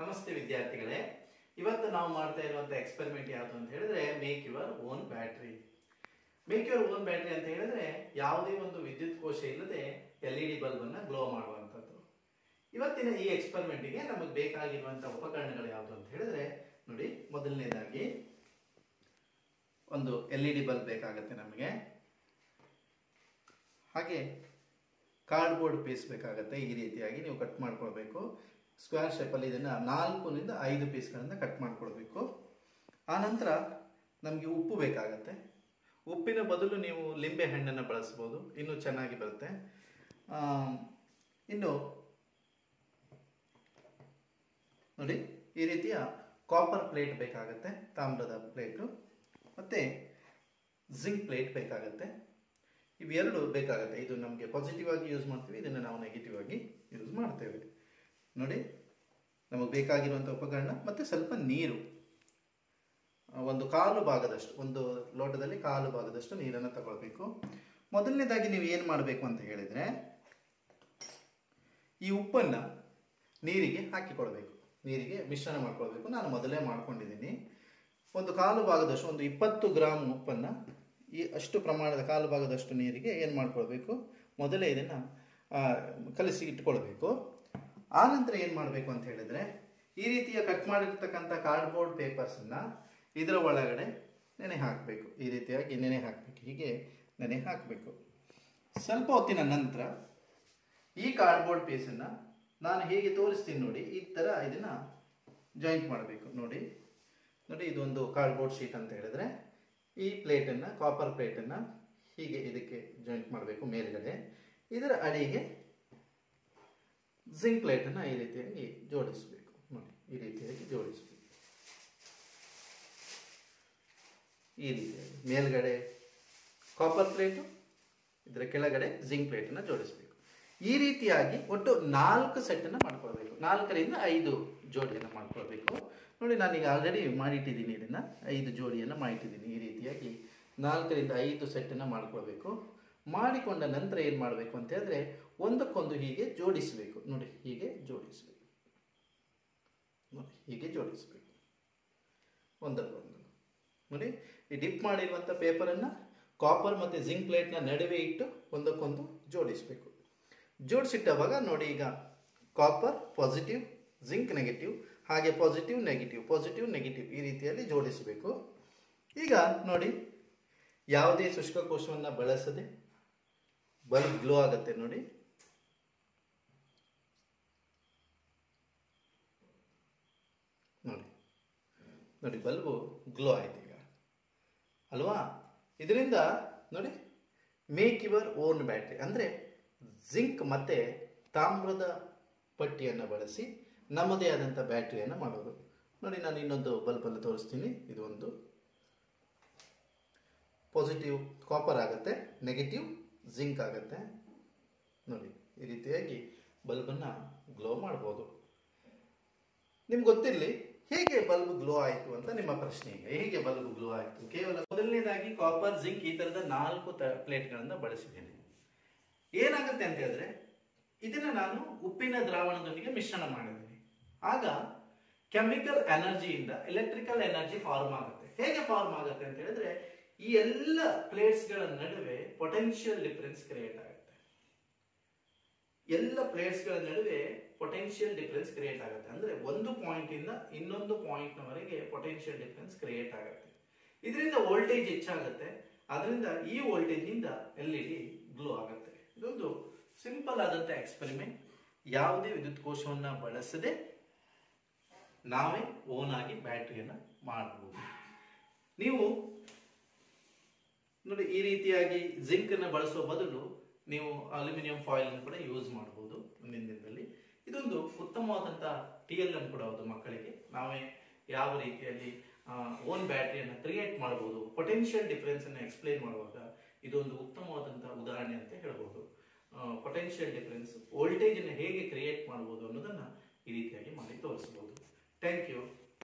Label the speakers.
Speaker 1: ನಮಸ್ತೆ ವಿದ್ಯಾರ್ಥಿಗಳೇ, ಇವತ್ತು ನಾವು ಮಾಡ್ತಾ ಇರುವಂತ ಎಕ್ಸ್ಪೆರಿಮೆಂಟ್ ಯಾವುದು ಅಂತ ಹೇಳಿದ್ರೆ make your own battery. Make your own battery ಅಂತ ಹೇಳಿದ್ರೆ ಯಾವುದೇ ಒಂದು ವಿದ್ಯುತ್ ಕೋಶ ಇಲ್ಲದೆ LED ಬಲ್ಬ್ ಅನ್ನ ಗ್ಲೋ ಮಾಡುವಂತದ್ದು. ಇವತ್ತಿನ ಈ ಎಕ್ಸ್ಪೆರಿಮೆಂಟ್ಗೆ ನಮಗೆ ಬೇಕಾಗಿರುವಂತಹ ಉಪಕರಣಗಳು ಯಾವುದು ಅಂತ ಹೇಳಿದ್ರೆ ನೋಡಿ, ಮೊದಲನೇದಾಗಿ ಒಂದು LED ಬಲ್ಬ್ ಬೇಕಾಗುತ್ತೆ ನಮಗೆ. ಹಾಗೆ ಕಾರ್ಡ್ಬೋರ್ಡ್ ಪೀಸ್ ಬೇಕಾಗುತ್ತೆ. ಈ ರೀತಿಯಾಗಿ ನೀವು ಕಟ್ ಮಾಡ್ಕೊಳ್ಬೇಕು. ಸ್ಕ್ವೇರ್ ಶೇಪಲ್ಲಿ ಇದನ್ನು 4 ರಿಂದ 5 ಪೀಸ್ಗಳಿಂದ ಕಟ್ ಮಾಡ್ಕೊಳ್ಬೇಕು. ಆನಂತರ ನಮಗೆ ಉಪ್ಪು ಬೇಕಾಗತ್ತೆ. ಉಪ್ಪಿನ ಬದಲು ನೀವು ಲಿಂಬೆ ಹಣ್ಣನ್ನು ಬಳಸ್ಬೋದು, ಇನ್ನೂ ಚೆನ್ನಾಗಿ ಬರುತ್ತೆ. ಇನ್ನು ನೋಡಿ, ಈ ರೀತಿಯ ಕಾಪರ್ ಪ್ಲೇಟ್ ಬೇಕಾಗತ್ತೆ, ತಾಮ್ರದ ಪ್ಲೇಟು. ಮತ್ತು ಜಿಂಕ್ ಪ್ಲೇಟ್ ಬೇಕಾಗತ್ತೆ. ಇವೆರಡು ಬೇಕಾಗುತ್ತೆ. ಇದು ನಮಗೆ ಪಾಸಿಟಿವ್ ಆಗಿ ಯೂಸ್ ಮಾಡ್ತೀವಿ, ಇದನ್ನು ನಾವು ನೆಗೆಟಿವ್ ಆಗಿ ಯೂಸ್ ಮಾಡ್ತೇವೆ. ನೋಡಿ, ನಮಗೆ ಬೇಕಾಗಿರುವಂಥ ಉಪಕರಣ ಮತ್ತು ಸ್ವಲ್ಪ ನೀರು, ಒಂದು ಕಾಲು ಭಾಗದಷ್ಟು, ಒಂದು ಲೋಟದಲ್ಲಿ ಕಾಲು ಭಾಗದಷ್ಟು ನೀರನ್ನು ತಗೊಳ್ಬೇಕು. ಮೊದಲನೇದಾಗಿ ನೀವು ಏನು ಮಾಡಬೇಕು ಅಂತ ಹೇಳಿದರೆ, ಈ ಉಪ್ಪನ್ನು ನೀರಿಗೆ ಹಾಕಿಕೊಳ್ಬೇಕು, ನೀರಿಗೆ ಮಿಶ್ರಣ ಮಾಡ್ಕೊಳ್ಬೇಕು. ನಾನು ಮೊದಲೇ ಮಾಡ್ಕೊಂಡಿದ್ದೀನಿ. ಒಂದು ಕಾಲು ಭಾಗದಷ್ಟು, ಒಂದು 20 ಗ್ರಾಮ್ ಉಪ್ಪನ್ನು ಈ ಅಷ್ಟು ಪ್ರಮಾಣದ ಕಾಲು ಭಾಗದಷ್ಟು ನೀರಿಗೆ ಏನು ಮಾಡ್ಕೊಳ್ಬೇಕು, ಮೊದಲೇ ಇದನ್ನು ಕಲಿಸಿ ಇಟ್ಕೊಳ್ಬೇಕು. ಆನಂತರ ಏನು ಮಾಡಬೇಕು ಅಂತ ಹೇಳಿದರೆ, ಈ ರೀತಿಯ ಕಟ್ ಮಾಡಿರ್ತಕ್ಕಂಥ ಕಾರ್ಡ್ಬೋರ್ಡ್ ಪೇಪರ್ಸನ್ನು ಇದರ ಒಳಗಡೆ ನೆನೆ ಹಾಕಬೇಕು. ಈ ರೀತಿಯಾಗಿ ನೆನೆ ಹಾಕಬೇಕು, ಹೀಗೆ ನೆನೆ ಹಾಕಬೇಕು. ಸ್ವಲ್ಪ ಹೊತ್ತಿನ ನಂತರ ಈ ಕಾರ್ಡ್ಬೋರ್ಡ್ ಪೀಸನ್ನು ನಾನು ಹೇಗೆ ತೋರಿಸ್ತೀನಿ ನೋಡಿ, ಈ ಥರ ಇದನ್ನು ಜಾಯಿಂಟ್ ಮಾಡಬೇಕು. ನೋಡಿ ನೋಡಿ, ಇದೊಂದು ಕಾರ್ಡ್ಬೋರ್ಡ್ ಶೀಟ್ ಅಂತ ಹೇಳಿದ್ರೆ ಈ ಪ್ಲೇಟನ್ನು, ಕಾಪರ್ ಪ್ಲೇಟನ್ನು ಹೀಗೆ ಇದಕ್ಕೆ ಜಾಯಿಂಟ್ ಮಾಡಬೇಕು ಮೇಲ್ಗಡೆ. ಇದರ ಅಡಿಗೆ ಜಿಂಕ್ ಪ್ಲೇಟನ್ನು ಈ ರೀತಿಯಾಗಿ ಜೋಡಿಸಬೇಕು. ನೋಡಿ, ಈ ರೀತಿಯಾಗಿ ಜೋಡಿಸಬೇಕು. ಈ ರೀತಿಯಾಗಿ ಮೇಲ್ಗಡೆ ಕಾಪರ್ ಪ್ಲೇಟು, ಇದರ ಕೆಳಗಡೆ ಜಿಂಕ್ ಪ್ಲೇಟನ್ನು ಜೋಡಿಸಬೇಕು. ಈ ರೀತಿಯಾಗಿ ಒಟ್ಟು 4 ಸೆಟ್ಟನ್ನು ಮಾಡ್ಕೊಳ್ಬೇಕು. 4 ರಿಂದ 5 ಜೋಡಿಯನ್ನು ಮಾಡ್ಕೊಳ್ಬೇಕು. ನೋಡಿ, ನಾನೀಗ ಆಲ್ರೆಡಿ ಮಾಡಿಟ್ಟಿದ್ದೀನಿ, ಇದನ್ನು 5 ಜೋಡಿಯನ್ನು ಮಾಡಿಟ್ಟಿದ್ದೀನಿ. ಈ ರೀತಿಯಾಗಿ 4 ರಿಂದ 5 ಸೆಟ್ಟನ್ನು ಮಾಡ್ಕೊಳ್ಬೇಕು. ಮಾಡಿಕೊಂಡ ನಂತರ ಏನು ಮಾಡಬೇಕು ಅಂತ ಹೇಳಿದ್ರೆ, ಒಂದಕ್ಕೊಂದು ಹೀಗೆ ಜೋಡಿಸಬೇಕು. ನೋಡಿ, ಹೀಗೆ ಜೋಡಿಸಬೇಕು. ನೋಡಿ, ಹೀಗೆ ಜೋಡಿಸಬೇಕು ಒಂದಕ್ಕೊಂದು. ನೋಡಿ, ಈ ಡಿಪ್ ಮಾಡಿರುವಂಥ ಪೇಪರನ್ನು ಕಾಪರ್ ಮತ್ತು ಜಿಂಕ್ ಪ್ಲೇಟ್ನ ನಡುವೆ ಇಟ್ಟು ಒಂದಕ್ಕೊಂದು ಜೋಡಿಸಬೇಕು. ಜೋಡಿಸಿಟ್ಟವಾಗ ನೋಡಿ, ಈಗ ಕಾಪರ್ ಪಾಸಿಟಿವ್, ಜಿಂಕ್ ನೆಗೆಟಿವ್, ಹಾಗೆ ಪಾಸಿಟಿವ್ ನೆಗೆಟಿವ್, ಪಾಸಿಟಿವ್ ನೆಗೆಟಿವ್, ಈ ರೀತಿಯಲ್ಲಿ ಜೋಡಿಸಬೇಕು. ಈಗ ನೋಡಿ, ಯಾವುದೇ ಶುಷ್ಕಕೋಶವನ್ನು ಬಳಸದೆ ಬಲ್ಬ್ ಗ್ಲೋ ಆಗುತ್ತೆ. ನೋಡಿ, ನೋಡಿ ನೋಡಿ ಬಲ್ಬು ಗ್ಲೋ ಆಯ್ತು ಈಗ ಅಲ್ವಾ? ಇದರಿಂದ ನೋಡಿ, ಮೇಕ್ ಯುವರ್ ಓನ್ ಬ್ಯಾಟ್ರಿ ಅಂದರೆ ಜಿಂಕ್ ಮತ್ತು ತಾಮ್ರದ ಪಟ್ಟಿಯನ್ನು ಬಳಸಿ ನಮ್ಮದೇ ಆದಂಥ ಬ್ಯಾಟ್ರಿಯನ್ನು ಮಾಡೋದು. ನೋಡಿ, ನಾನು ಇನ್ನೊಂದು ಬಲ್ಬನ್ನು ತೋರಿಸ್ತೀನಿ. ಇದು ಒಂದು ಪಾಸಿಟಿವ್ ಕಾಪರ್ ಆಗುತ್ತೆ, ನೆಗೆಟಿವ್ ಜಿಂಕ್ ಆಗುತ್ತೆ. ನೋಡಿ, ಈ ರೀತಿಯಾಗಿ ಬಲ್ಬನ್ನು ಗ್ಲೋ ಮಾಡ್ಬೋದು. ನಿಮ್ಗೆ ಗೊತ್ತಿರಲಿ ಹೇಗೆ ಬಲ್ಬ್ ಗ್ಲೋ ಆಯಿತು ಅಂತ ನಿಮ್ಮ ಪ್ರಶ್ನೆ. ಈಗ ಹೇಗೆ ಬಲ್ಬ್ ಗ್ಲೋ ಆಯಿತು? ಕೇವಲ ಮೊದಲನೇದಾಗಿ ಕಾಪರ್, ಜಿಂಕ್ ಈ ಥರದ 4 ಪ್ಲೇಟ್ಗಳನ್ನು ಬಳಸಿದ್ದೇನೆ. ಏನಾಗುತ್ತೆ ಅಂತ ಹೇಳಿದ್ರೆ, ಇದನ್ನ ನಾನು ಉಪ್ಪಿನ ದ್ರಾವಣದೊಂದಿಗೆ ಮಿಶ್ರಣ ಮಾಡಿದ್ದೀನಿ. ಆಗ ಕೆಮಿಕಲ್ ಎನರ್ಜಿಯಿಂದ ಎಲೆಕ್ಟ್ರಿಕಲ್ ಎನರ್ಜಿ ಫಾರ್ಮ್ ಆಗುತ್ತೆ. ಹೇಗೆ ಫಾರ್ಮ್ ಆಗುತ್ತೆ ಅಂತ ಹೇಳಿದ್ರೆ, ಈ ಎಲ್ಲ ಪ್ಲೇಟ್ಸ್ಗಳ ನಡುವೆ ಪೊಟೆನ್ಷಿಯಲ್ ಡಿಫರೆನ್ಸ್ ಕ್ರಿಯೇಟ್ ಆಗುತ್ತೆ. ಎಲ್ಲ ಪ್ಲೇಟ್ಸ್ಗಳ ನಡುವೆ ಪೊಟೆನ್ಷಿಯಲ್ ಡಿಫರೆನ್ಸ್ ಕ್ರಿಯೇಟ್ ಆಗುತ್ತೆ. ಅಂದ್ರೆ ಒಂದು ಪಾಯಿಂಟ್ ಇಂದ ಇನ್ನೊಂದು ಪಾಯಿಂಟ್ ನವರೆಗೆ ಪೊಟೆನ್ಷಿಯಲ್ ಡಿಫರೆನ್ಸ್ ಕ್ರಿಯೇಟ್ ಆಗುತ್ತೆ. ಇದರಿಂದ ವೋಲ್ಟೇಜ್ ಹೆಚ್ಚಾಗುತ್ತೆ. ಅದರಿಂದ ಈ ವೋಲ್ಟೇಜ್ ನಿಂದ LED ಗ್ಲೋ ಆಗುತ್ತೆ. ಇದೊಂದು ಸಿಂಪಲ್ ಆದಂತ ಎಕ್ಸ್ಪೆರಿಮೆಂಟ್. ಯಾವುದೇ ವಿದ್ಯುತ್ ಕೋಶವನ್ನ ಬಳಸದೆ ನಾವೇ ಓನ್ ಆಗಿ ಬ್ಯಾಟರಿಯನ್ನು ಮಾಡಬಹುದು. ನೀವು ನೋಡಿ, ಈ ರೀತಿಯಾಗಿ ಜಿಂಕ್ ಅನ್ನು ಬಳಸುವ ಬದಲು ನೀವು ಅಲ್ಯೂಮಿನಿಯಂ ಫಾಯಿಲ್ ಅನ್ನು ಕೂಡ ಯೂಸ್ ಮಾಡಬಹುದು ಮುಂದಿನ ದಿನದಲ್ಲಿ. ಇದೊಂದು ಉತ್ತಮವಾದಂತಹ TLM ಕೂಡ ಹೌದು ಮಕ್ಕಳಿಗೆ. ನಾವೇ ಯಾವ ರೀತಿಯಲ್ಲಿ ಓನ್ ಬ್ಯಾಟರಿಯನ್ನು ಕ್ರಿಯೇಟ್ ಮಾಡಬಹುದು, ಪೊಟೆನ್ಷಿಯಲ್ ಡಿಫರೆನ್ಸ್ ಅನ್ನು ಎಕ್ಸ್ಪ್ಲೇನ್ ಮಾಡುವಾಗ ಇದೊಂದು ಉತ್ತಮವಾದಂತಹ ಉದಾಹರಣೆ ಅಂತ ಹೇಳ್ಬೋದು. ಪೊಟೆನ್ಷಿಯಲ್ ಡಿಫರೆನ್ಸ್, ವೋಲ್ಟೇಜ್ ಅನ್ನು ಹೇಗೆ ಕ್ರಿಯೇಟ್ ಮಾಡಬಹುದು ಅನ್ನೋದನ್ನ ಈ ರೀತಿಯಾಗಿ ಮಾಡಿ ತೋರಿಸಬಹುದು. Thank you.